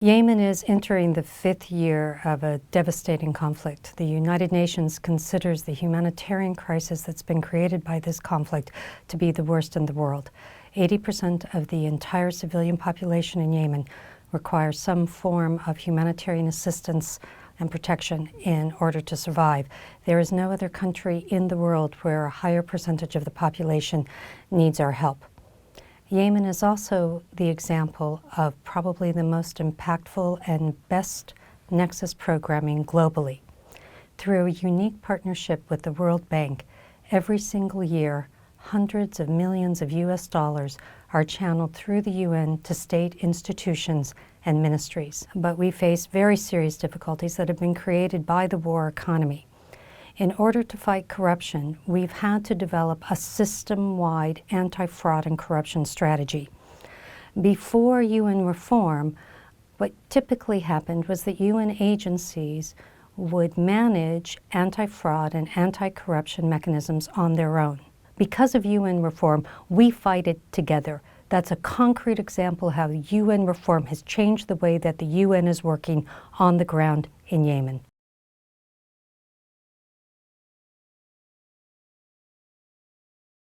Yemen is entering the 5th year of a devastating conflict. The United Nations considers the humanitarian crisis that's been created by this conflict to be the worst in the world. 80% of the entire civilian population in Yemen requires some form of humanitarian assistance and protection in order to survive. There is no other country in the world where a higher percentage of the population needs our help. Yemen is also the example of probably the most impactful and best Nexus programming globally. Through a unique partnership with the World Bank, every single year, hundreds of millions of US dollars are channeled through the UN to state institutions and ministries. But we face very serious difficulties that have been created by the war economy. In order to fight corruption, we've had to develop a system-wide anti-fraud and corruption strategy. Before UN reform, what typically happened was that UN agencies would manage anti-fraud and anti-corruption mechanisms on their own. Because of UN reform, we fight it together. That's a concrete example how UN reform has changed the way that the UN is working on the ground in Yemen.